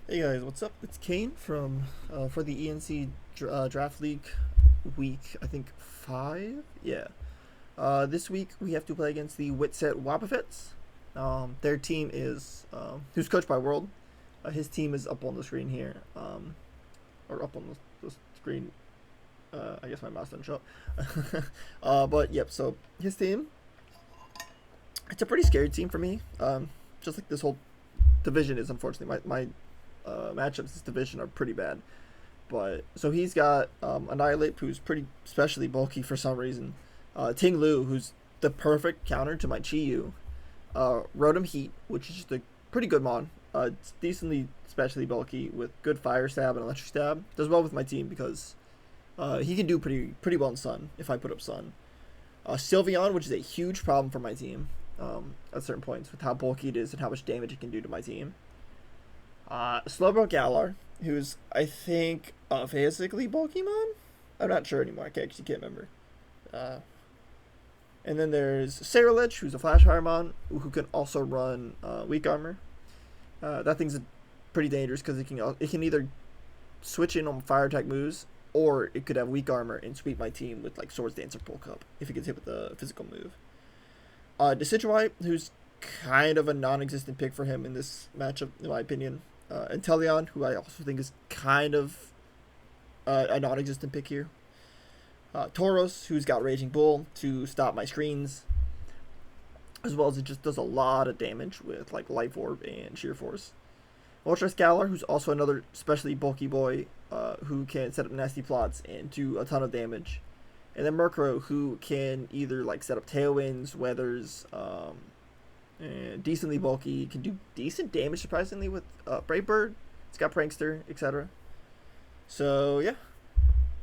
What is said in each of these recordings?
Hey guys, what's up? It's Kane from for the ENC Draft League week, I think 5. Yeah. This week we have to play against the Whitsett Wobbuffets. Their team is who's coached by World. His team is up on the screen here, or up on the screen. I guess my mouse doesn't show up. But yep. So his team, it's a pretty scary team for me. Just like this whole division is, unfortunately, my matchups this division are pretty bad. But so he's got Annihilate, who's pretty especially bulky for some reason. Ting Lu, who's the perfect counter to my Chi-Yu. Rotom Heat, which is just a pretty good mod. It's decently especially bulky with good fire stab and electric stab. Does well with my team because he can do pretty well in Sun if I put up Sun. Sylveon, which is a huge problem for my team at certain points with how bulky it is and how much damage it can do to my team. Slowbro Galar, who's I think a physically bulky mon. I'm not sure anymore. I actually can't remember. Uh, and then there's Saralich, who's a Flash Fire mon who can also run weak armor. That thing's pretty dangerous because it can either switch in on fire attack moves or it could have weak armor and sweep my team with like Swords Dance or Bulk Up if it gets hit with a physical move. Decidueye, who's kind of a non-existent pick for him in this matchup, in my opinion. Inteleon, who I also think is kind of a non-existent pick here. Tauros, who's got Raging Bull to stop my screens, as well as it just does a lot of damage with like Life Orb and Sheer Force. Moltres Galar, who's also another especially bulky boy who can set up nasty plots and do a ton of damage. And then Murkrow, who can either like set up Tailwinds, Weathers, and decently bulky, can do decent damage surprisingly with Brave Bird. It's got Prankster, etc. So yeah,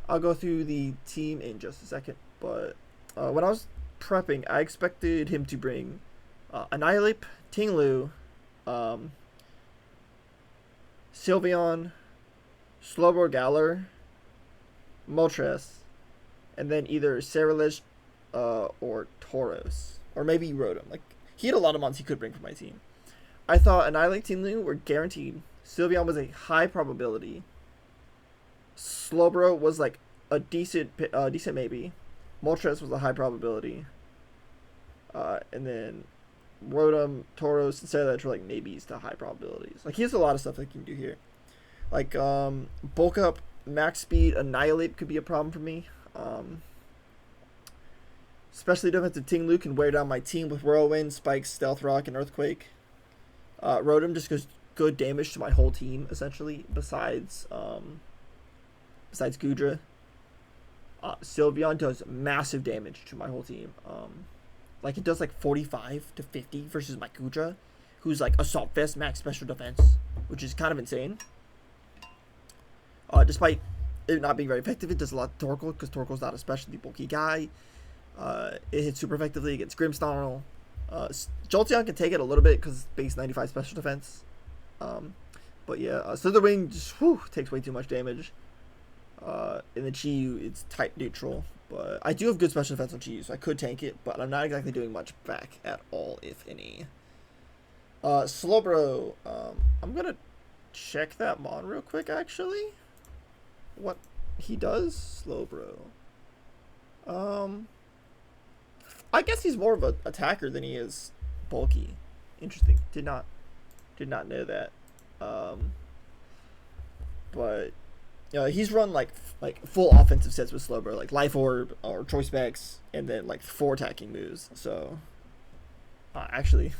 I'll go through the team in just a second. But when I was prepping, I expected him to bring Annihilate, Tinglu, Sylveon, Slowbro Galar, Moltres, and then either Saralich or Tauros, or maybe Rotom. Like he had a lot of mons he could bring for my team. I thought Annihilate, Tinglu were guaranteed. Sylveon was a high probability. Slowbro was like a decent maybe. Moltres was a high probability. And then Rotom, Tauros, and Saralich were like maybes to high probabilities. Like he has a lot of stuff that he can do here. Like bulk up, max speed, Annihilate could be a problem for me. Especially defensive Tinglu can wear down my team with Whirlwind, Spikes, Stealth Rock, and Earthquake. Rotom just goes good damage to my whole team essentially. Besides Gudra, Sylveon does massive damage to my whole team. Like it does like 45 to 50 versus my Gudra, who's like Assault Vest max special defense, which is kind of insane. Despite it not being very effective, it does a lot to Torkoal because Torkoal's not a specialty bulky guy. It hits super effectively against Grimmsnarl. Jolteon can take it a little bit because base 95 special defense. But yeah, Slitherwing just takes way too much damage. In the Chi-Yu, it's type neutral. But I do have good special defense on Chi-Yu, so I could tank it. But I'm not exactly doing much back at all, if any. Slowbro, I'm going to check that mon real quick, actually. What he does, Slowbro. I guess he's more of an attacker than he is bulky. Interesting. Did not know that. But he's run like full offensive sets with Slowbro, like Life Orb or Choice Specs, and then like 4 attacking moves. So actually,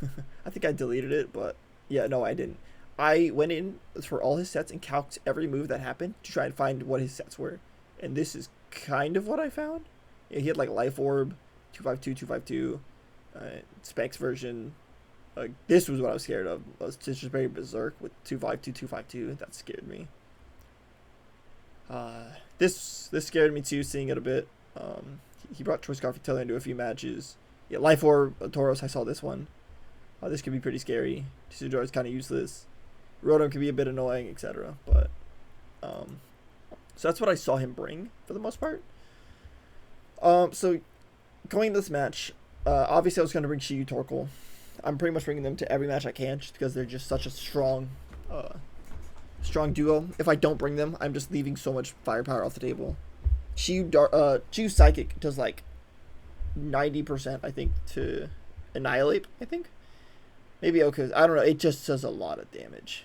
I think I deleted it, but yeah, no, I didn't. I went in for all his sets and calced every move that happened to try and find what his sets were, and this is kind of what I found. Yeah, he had like Life Orb, 252, Specs version. This was what I was scared of. Was just very berserk with 252. That scared me. This scared me too, seeing it a bit. He brought Choice Scarf Tiller into a few matches. Yeah, Life Orb, Tauros, I saw this one. This could be pretty scary. Decidueye is kind of useless. Rotom can be a bit annoying, etc. But so that's what I saw him bring for the most part. So going into this match, obviously I was going to bring Chi-Yu Torkoal. I'm pretty much bringing them to every match I can just because they're just such a strong strong duo. If I don't bring them, I'm just leaving so much firepower off the table. Chi Psychic does like 90%, I think, to annihilate. I think maybe Oku's. I don't know. It just does a lot of damage.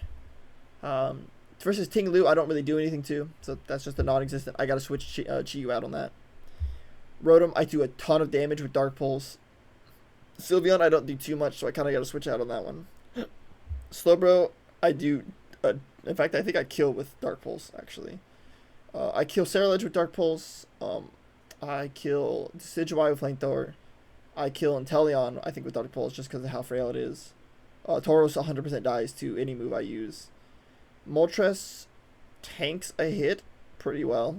Versus Ting Lu, I don't really do anything to, so that's just a non-existent. I gotta switch Chi Yu out on that. Rotom, I do a ton of damage with Dark Pulse. Sylveon, I don't do too much, so I kind of gotta switch out on that one. Slowbro, I do. In fact, I think I kill with Dark Pulse, actually. I kill Ceruledge with Dark Pulse. I kill Decidueye with Flamethrower. I kill Inteleon, I think, with Dark Pulse, just because of how frail it is. Tauros 100% dies to any move I use. Moltres tanks a hit pretty well,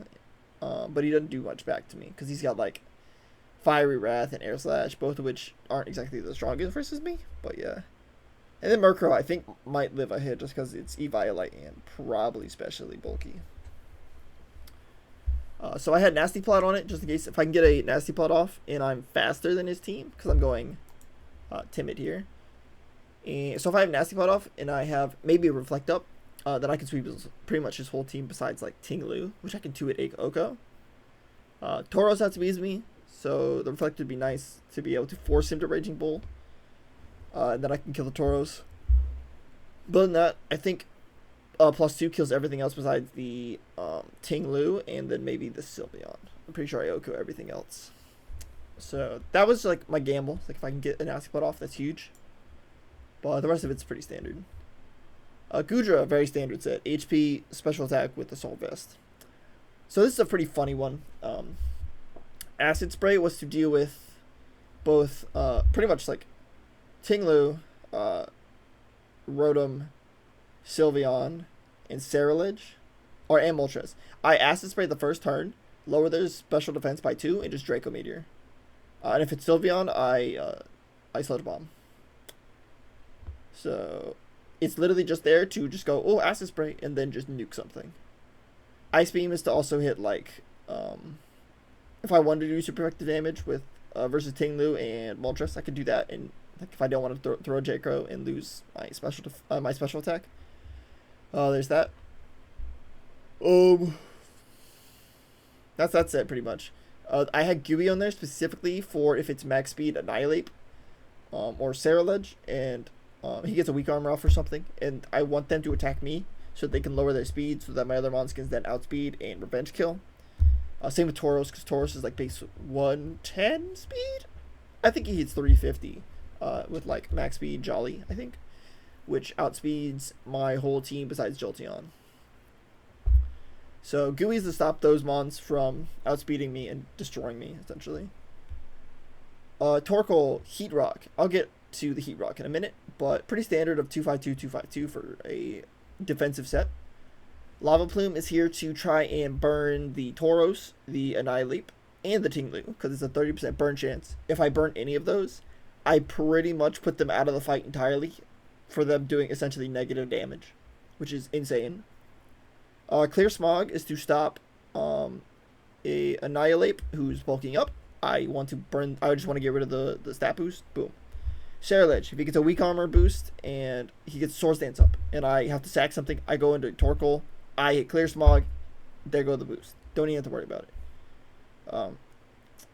but he doesn't do much back to me because he's got like Fiery Wrath and Air Slash, both of which aren't exactly the strongest versus me, but yeah. And then Murkrow, I think, might live a hit just because it's Eviolite and probably especially bulky. So I had Nasty Plot on it just in case if I can get a Nasty Plot off and I'm faster than his team because I'm going timid here. And so if I have Nasty Plot off and I have maybe a Reflect Up, then I can sweep pretty much his whole team besides like Ting Lu, which I can 2-hit Oko. Tauros outspeeds me, so the Reflect would be nice to be able to force him to Raging Bull. And then I can kill the Tauros. But other than that, I think +2 kills everything else besides the Ting Lu and then maybe the Sylveon. I'm pretty sure I Oko everything else. So that was like my gamble. Like if I can get an Nasty Plot off, that's huge. But the rest of it's pretty standard. Goodra, very standard set. HP, special attack with Assault Vest. So this is a pretty funny one. Acid Spray was to deal with both, pretty much like Ting Lu, Rotom, Sylveon, and Ceruledge, and Moltres. I Acid Spray the first turn, lower their special defense by 2, and just Draco Meteor. And if it's Sylveon, I Sludge Bomb. So it's literally just there to just go, oh, Acid Spray, and then just nuke something. Ice Beam is to also hit, like, if I wanted to do super effective damage with versus Ting Lu and Moltres, I could do that. And like, if I don't want to throw a J-Crow and lose my special attack, there's that. That's it pretty much. I had Gooey on there specifically for if it's max speed Annihilate, or Ceruledge, and he gets a weak armor off or something, and I want them to attack me so they can lower their speed so that my other Monskins then outspeed and revenge kill. Same with Tauros, because Tauros is like base 110 speed. I think he hits 350 with like max speed Jolly, I think, which outspeeds my whole team besides Jolteon. So Gooey's to stop those mons from outspeeding me and destroying me, essentially. Torkoal, Heat Rock. I'll get to the Heat Rock in a minute, but pretty standard of 252 for a defensive set. Lava Plume is here to try and burn the Tauros, the Annihilate, and the Ting Lu, because it's a 30% burn chance. If I burn any of those, I pretty much put them out of the fight entirely for them doing essentially negative damage, which is insane. Clear Smog is to stop a Annihilate who's bulking up. I just want to get rid of the stat boost. Boom. Ceruledge, if he gets a weak armor boost and he gets Swords Dance up and I have to sack something, I go into Torkoal, I hit Clear Smog, there go the boost. Don't even have to worry about it.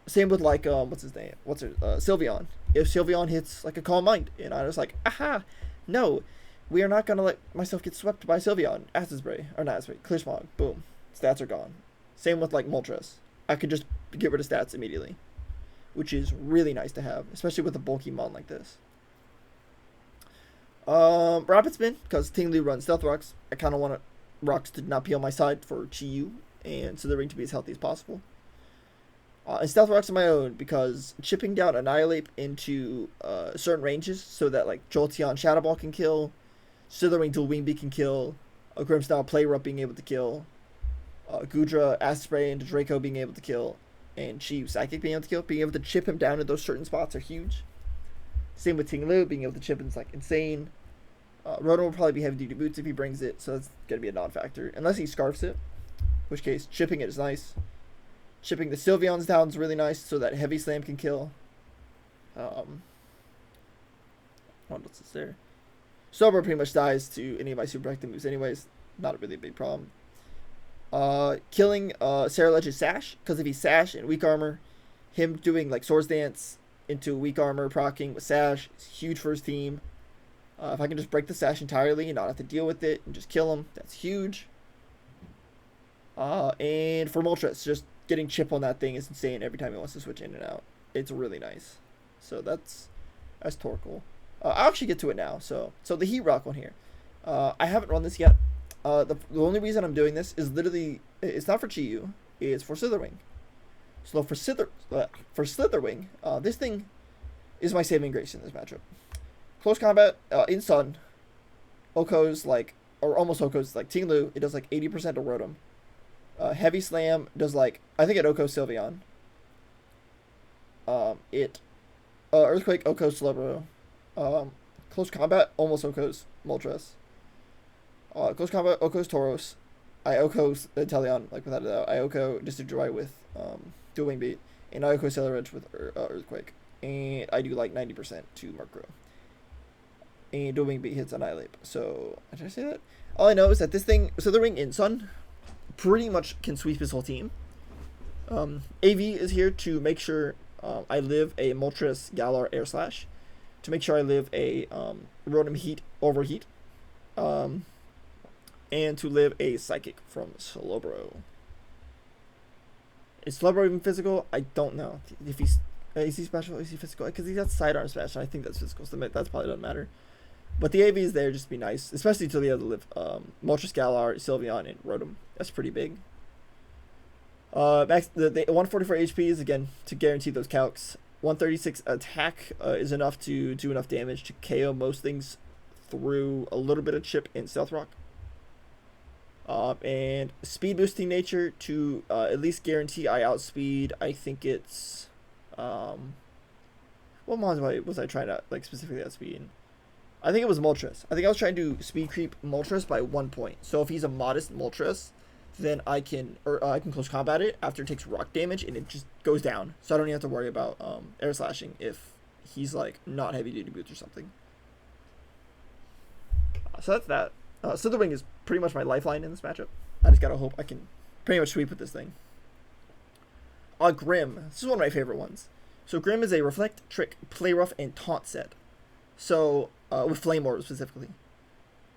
Same with like Sylveon. If Sylveon hits like a Calm Mind and I was like, aha, no, we are not gonna let myself get swept by Sylveon. Acid Spray, or not Acid Spray, Clear Smog, boom, stats are gone. Same with like Moltres. I could just get rid of stats immediately, which is really nice to have, especially with a bulky mon like this. Rapid Spin, because Ting Lu runs Stealth Rocks. I kind of want Rocks to not be on my side for Chi Yu, and so the ring to be as healthy as possible. And Stealth Rocks on my own, because chipping down Annihilate into certain ranges, so that like Jolteon Shadow Ball can kill, Slithering Dual Wingbeat can kill, a Grimmsnarl Play Rough being able to kill, Goodra Acid Spray into Draco being able to kill, and Chi Psychic being able to kill. Being able to chip him down in those certain spots are huge. Same with Ting Lu, being able to chip him is like insane. Rotom will probably be heavy duty boots if he brings it, so that's going to be a non-factor. Unless he scarfs it, in which case chipping it is nice. Chipping the Sylveons down is really nice so that Heavy Slam can kill. What else is there? Slowbro pretty much dies to any of my super effective moves anyways. Not really a big problem. Killing Sarah Ledge's Sash, because if he's Sash and weak armor, him doing like Swords Dance into weak armor proccing with Sash is huge for his team. If I can just break the Sash entirely and not have to deal with it and just kill him, that's huge. And for Moltres, just getting chip on that thing is insane every time he wants to switch in and out. It's really nice. So that's Torkoal. I'll actually get to it now. So the Heat Rock one here. I haven't run this yet. The only reason I'm doing this is literally, it's not for Chi-Yu, it's for Slitherwing. So for Slitherwing, this thing is my saving grace in this matchup. Close combat, in Sun, Oko's like, or almost Oko's like Ting-Lu, it does like 80% to Rotom. Heavy Slam does like, I think at Oko Sylveon. Earthquake, Oko Slowbro. Close combat, almost Oko's Moltres. Close combat, Oko's Tauros. I Oko's Inteleon, like without a doubt. I Oko Disadroy with Dual Wing Beat. And I Oko Celeridge with Earthquake. And I do like 90% to Murkrow. And Dual Wing Beat hits Annihilate. So, did I say that? All I know is that this thing, Slithering in Sun, pretty much can sweep his whole team. AV is here to make sure I live a Moltres Galar Air Slash. To make sure I live a Rotom Heat Overheat. And to live a Psychic from Slowbro. Is Slowbro even physical? I don't know. If he's is he special? Is he physical? Because he got sidearm special. I think that's physical, so that probably doesn't matter. But the AV is there just to be nice, especially to be able to live Moltres Galar, Sylveon, and Rotom. That's pretty big. Max the 144 HP is again to guarantee those calcs. 136 attack is enough to do enough damage to KO most things through a little bit of chip and Stealth Rock. And speed boosting nature to at least guarantee I outspeed. I think it's what mon was I trying to like specifically outspeed? I think it was Moltres. I think I was trying to speed creep Moltres by 1 point. So if he's a modest Moltres, then I can close combat it after it takes rock damage and it just goes down. So I don't even have to worry about air slashing if he's like not heavy duty boots or something. So that's that. Slitherwing is pretty much my lifeline in this matchup. I just gotta hope I can pretty much sweep with this thing. Grim. This is one of my favorite ones. So Grim is a Reflect, Trick, Play Rough, and Taunt set. So, with Flame Orb specifically.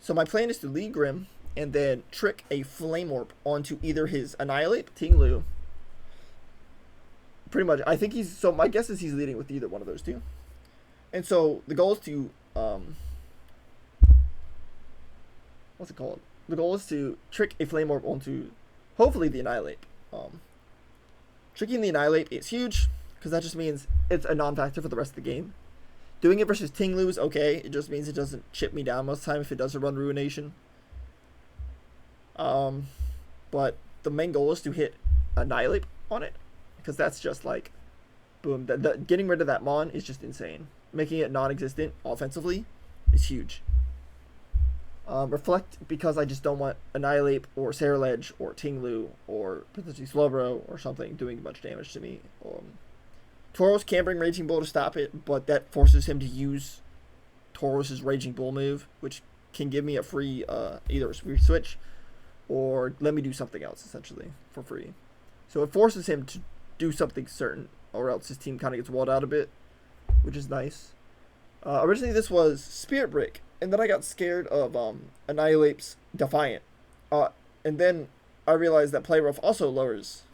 So my plan is to lead Grim, and then trick a Flame Orb onto either his Annihilate, Ting-Lu. Pretty much, I think he's, so my guess is he's leading with either one of those two. And so, the goal is to, what's it called? The goal is to trick a Flame Orb onto, hopefully, the Annihilate. Tricking the Annihilate is huge, because that just means it's a non-factor for the rest of the game. Doing it versus Ting-Lu is okay. It just means it doesn't chip me down most of the time if it does run Ruination. But the main goal is to hit Annihilate on it, because that's just like, boom. Getting rid of that Mon is just insane. Making it non-existent offensively is huge. Reflect, because I just don't want Annihilate or Ceruledge or Ting-Lu or potentially Slowbro or something doing much damage to me. Tauros can bring Raging Bull to stop it, but that forces him to use Tauros' Raging Bull move, which can give me a free, either a free switch or let me do something else, essentially, for free. So it forces him to do something certain, or else his team kind of gets walled out a bit, which is nice. Originally this was Spirit Break, and then I got scared of Annihilate's Defiant. And then I realized that Play Rough also lowers,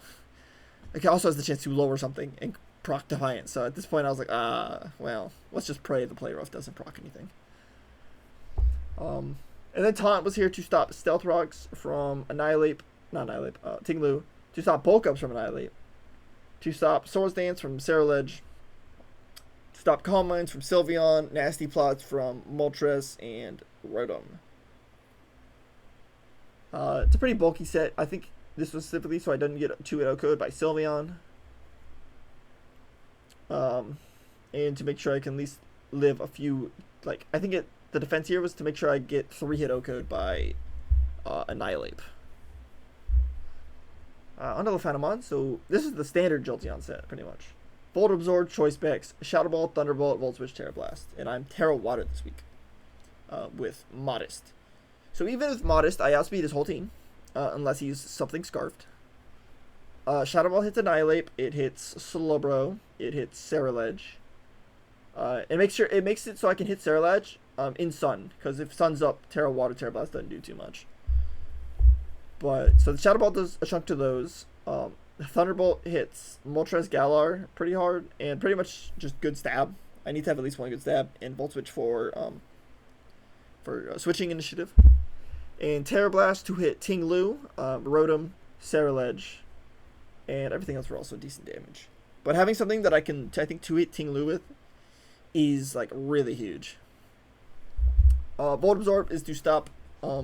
it also has the chance to lower something and proc Defiant. So at this point I was like, well, let's just pray the Play Rough doesn't proc anything. And then Taunt was here to stop Stealth Rocks from Ting-Lu, to stop Bulk Ups from Annihilate, to stop Swords Dance from Ceruledge, to stop Calm Minds from Sylveon, Nasty Plots from Moltres and Rotom. It's a pretty bulky set. I think this was specifically so I didn't get 2 hit code by Sylveon. And to make sure I can at least live a few, like, I think the defense here was to make sure I get 3 hit code by Annihilate. Onto the Phantomon. So this is the standard Jolteon set, pretty much. Volt Absorb, Choice Specs, Shadow Ball, Thunderbolt, Volt Switch, Terra Blast. And I'm Terra Water this week. with Modest. So even with Modest, I outspeed his whole team, unless he's something scarfed. Shadow Ball hits Annihilate, it hits Slowbro, it hits Ceruledge. It makes it so I can hit Ceruledge in Sun, because if Sun's up, Terra Water, Terra Blast doesn't do too much. But so the Shadow Ball does a chunk to those. Thunderbolt hits Moltres Galar pretty hard, and pretty much just good stab. I need to have at least one good stab, and Volt Switch for switching initiative. And Terra Blast to hit Ting Lu, Rotom, Ceruledge, and everything else for also decent damage. But having something that I think to hit Ting Lu with is like really huge. Volt Absorb is to stop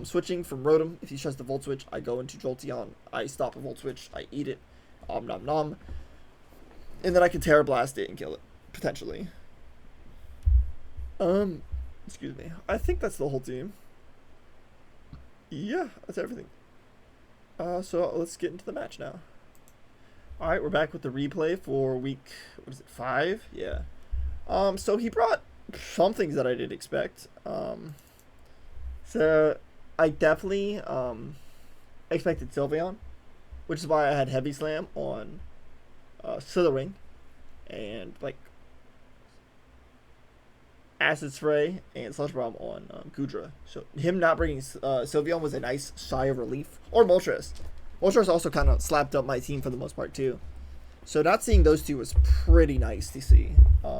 switching from Rotom. If he tries to Volt Switch, I go into Jolteon. I stop a Volt Switch. I eat it. Om nom nom. And then I can Terra Blast it and kill it, potentially. Excuse me. I think that's the whole team. Yeah, that's everything. So let's get into the match now. Alright, we're back with the replay for week, 5? Yeah. So he brought some things that I didn't expect. So I definitely expected Sylveon, which is why I had Heavy Slam on Slithering and like Acid Spray and Sludge Bomb on Goodra. So him not bringing Sylveon was a nice sigh of relief. Or Moltres. Moltres also kind of slapped up my team for the most part too. So not seeing those two was pretty nice to see.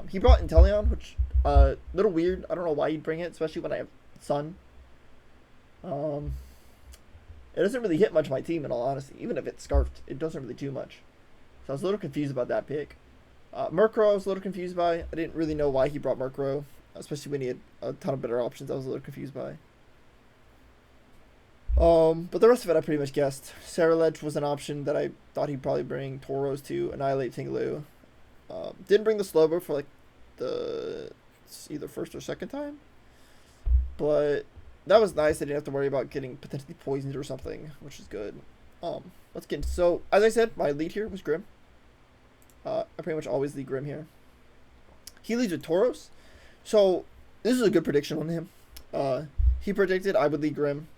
He brought Inteleon, which a little weird. I don't know why he'd bring it, especially when I have Sun. It doesn't really hit much of my team in all honesty. Even if it's Scarfed, it doesn't really do much. So I was a little confused about that pick. Murkrow I was a little confused by. I didn't really know why he brought Murkrow, especially when he had a ton of better options. I was a little confused by. But the rest of it I pretty much guessed. Ceruledge was an option that I thought he'd probably bring. Tauros to Annihilate Ting Lu. Didn't bring the Slowbro for like the either first or second time. But that was nice. I didn't have to worry about getting potentially poisoned or something, which is good. Let's get into, so as I said, my lead here was Grim. I pretty much always lead Grim here. He leads with Tauros. So this is a good prediction on him. He predicted I would lead Grim.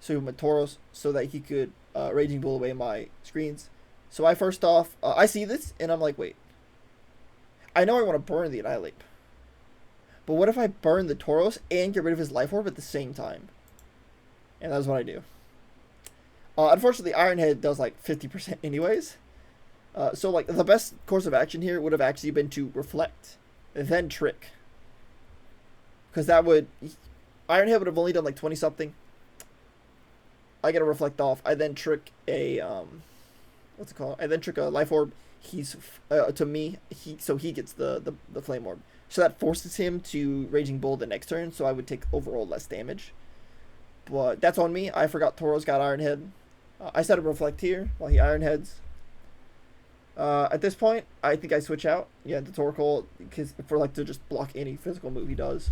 So he went Tauros so that he could Raging Bull away my screens. So I first off, I see this and I'm like, wait. I know I want to burn the Annihilate. But what if I burn the Tauros and get rid of his Life Orb at the same time? And that's what I do. Unfortunately, Iron Head does like 50% anyways. So like the best course of action here would have actually been to Reflect, then Trick. Because that would, Iron Head would have only done like 20 something. I get a Reflect off. I then trick a what's it called? I then trick a Life Orb. He's to me. So he gets the Flame Orb. So that forces him to Raging Bull the next turn. So I would take overall less damage. But that's on me. I forgot Tauros got Iron Head. I set a Reflect here while he Iron Heads. At this point, I think I switch out. Yeah, the Torkoal, because for like to just block any physical move he does.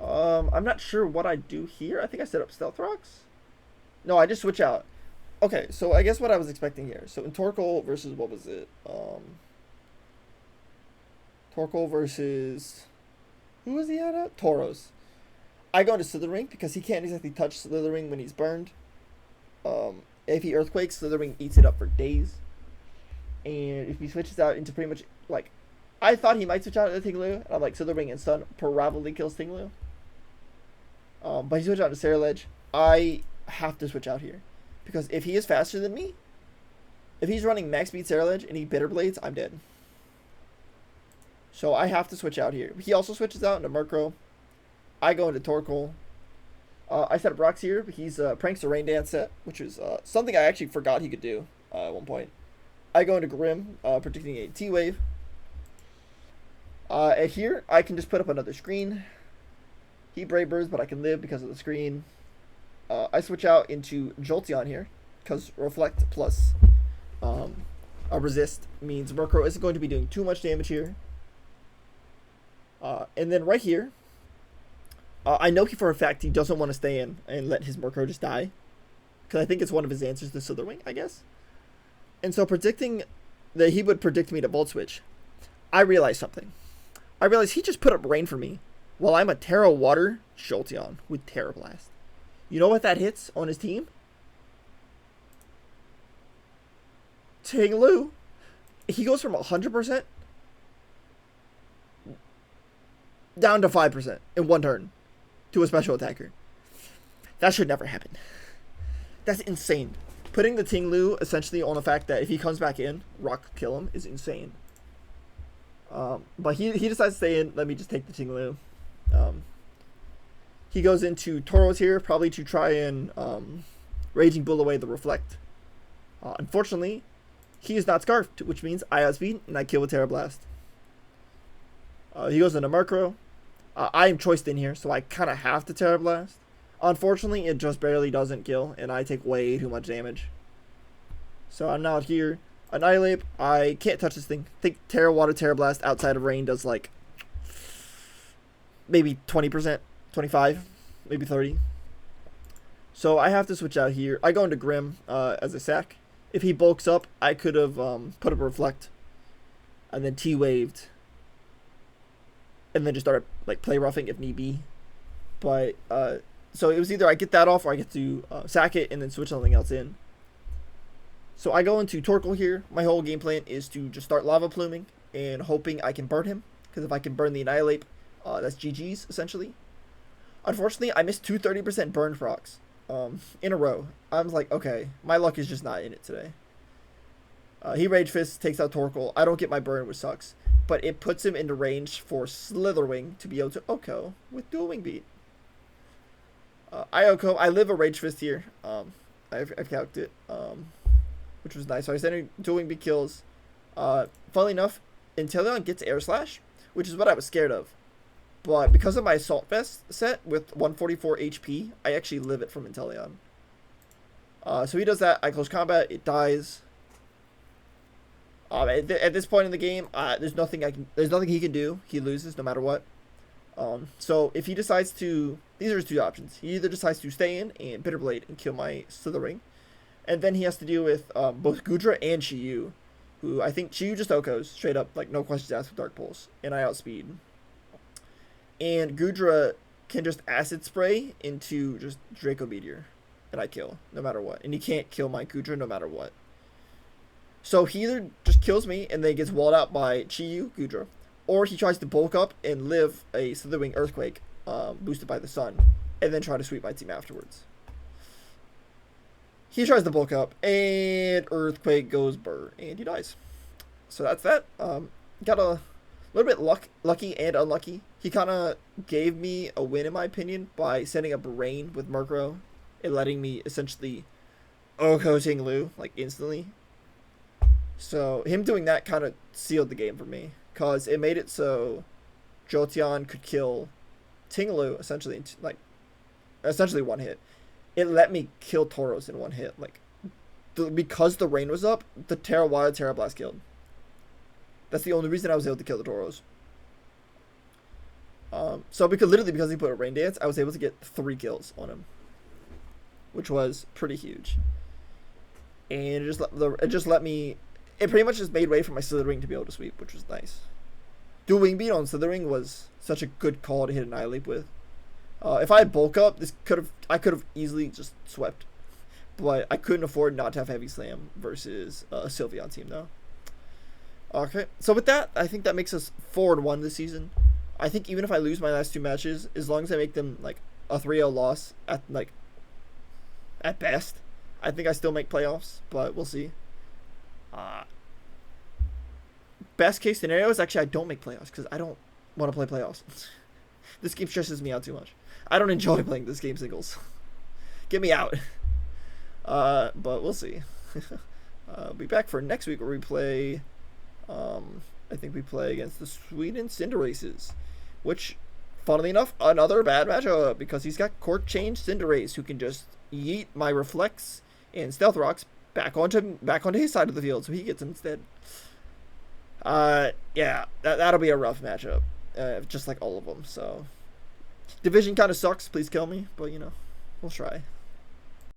I'm not sure what I do here. I think I set up Stealth Rocks. No, I just switch out. Okay, so I guess what I was expecting here. So in Torkoal versus, what was it? Torkoal versus, who was he at? Tauros. I go into Slithering because he can't exactly touch Slithering when he's burned. If he Earthquakes, Slithering eats it up for days. And if he switches out into pretty much, like, I thought he might switch out to Ting Lu. And I'm like, Slithering and Stun probably kills Ting Lu. But he switched out to Ceruledge. I have to switch out here. Because if he is faster than me, if he's running max speed Ceruledge and he Bitter Blades, I'm dead. So I have to switch out here. He also switches out into Murkrow. I go into Torkoal. I set up Rocks here. He's Pranks or Rain Dance set, which is something I actually forgot he could do at one point. I go into Grim, predicting a T-Wave. And here, I can just put up another screen. He Brave Birds, but I can live because of the screen. I switch out into Jolteon here, because Reflect plus a Resist means Murkrow isn't going to be doing too much damage here. And then right here, I know for a fact he doesn't want to stay in and let his Murkrow just die. Because I think it's one of his answers to Slitherwing, I guess. And so predicting that he would predict me to Volt Switch, I realized something. I realized he just put up Rain for me Well, I'm a Terra Water Jolteon with Terra Blast. You know what that hits on his team? Ting Lu. He goes from 100% down to 5% in one turn to a special attacker. That should never happen. That's insane. Putting the Ting Lu essentially on the fact that if he comes back in, Rock could kill him is insane. But he decides to stay in. Let me just take the Ting Lu. He goes into Tauros here, probably to try and Raging Bull away the Reflect. Unfortunately, he is not Scarfed, which means I outspeed and I kill with Terra Blast. He goes into Murkrow. I am choiced in here, so I kind of have to Terra Blast. Unfortunately, it just barely doesn't kill, and I take way too much damage. So I'm now here. Annihilate. I can't touch this thing. I think Terra Water, Terra Blast outside of rain does like maybe 20%, 25, maybe 30. So I have to switch out here. I go into Grim as a sack. If he bulks up, I could have put up a Reflect and then T-waved and then just started like play roughing if need be. But so it was either I get that off or I get to sack it and then switch something else in. So I go into Torkoal here. My whole game plan is to just start Lava Pluming and hoping I can burn him. Because if I can burn the Annihilate, that's GG's essentially. Unfortunately, I missed 2 30% burn procs in a row. I was like, okay, my luck is just not in it today. He Rage Fist, takes out Torkoal. I don't get my burn, which sucks. But it puts him into range for Slitherwing to be able to OHKO with Dual Wing Beat. I OHKO. I live a Rage Fist here. I've calced it, which was nice. So I sent Dual Wing Beat kills. Funnily enough, Inteleon gets Air Slash, which is what I was scared of. But because of my Assault Vest set with 144 HP, I actually live it from Inteleon. So he does that. I close combat. It dies. At this point in the game, there's nothing he can do. He loses no matter what. So if he decides to, these are his two options. He either decides to stay in and Bitter Blade and kill my Slithering, and then he has to deal with both Goodra and Chiyu, who I think Chiyu just OHKOs straight up, like no questions asked with Dark Pulse, and I outspeed. And Goodra can just Acid Spray into just Draco Meteor, and I kill no matter what. And he can't kill my Goodra no matter what. So he either just kills me and then gets walled out by Chiyu, Goodra, or he tries to bulk up and live a Slitherwing Earthquake boosted by the sun, and then try to sweep my team afterwards. He tries to bulk up, and Earthquake goes burr, and he dies. So that's that. Got a little bit lucky and unlucky. He kind of gave me a win, in my opinion, by setting up Rain with Murkrow and letting me essentially OHKO Ting Lu, like, instantly. So him doing that kind of sealed the game for me, because it made it so Jolteon could kill Ting Lu essentially one hit. It let me kill Tauros in one hit. Like, because the rain was up, the Terra Water, Terra Blast killed. That's the only reason I was able to kill the Tauros. So because he put a Rain Dance, I was able to get 3 kills on him, which was pretty huge. And it pretty much just made way for my Slithering to be able to sweep, which was nice. Dual Wing Beat on Slithering was such a good call to hit Annihilate with. If I had bulk up, I could have easily just swept, but I couldn't afford not to have Heavy Slam versus a Sylveon team though. Okay, so with that, I think that makes us 4-1 this season. I think even if I lose my last 2 matches, as long as I make them like a 3-0 loss at best, I think I still make playoffs, but we'll see. Best case scenario is actually I don't make playoffs because I don't want to play playoffs. This game stresses me out too much. I don't enjoy playing this game singles. Get me out. But we'll see. I'll be back for next week where we play. I think we play against the Sweden Cinderaces, which, funnily enough, another bad matchup because he's got Court Change Cinderace who can just yeet my Reflex and Stealth Rocks back onto his side of the field, so he gets them instead. Yeah, that'll be a rough matchup, just like all of them. So, division kind of sucks. Please kill me, but we'll try.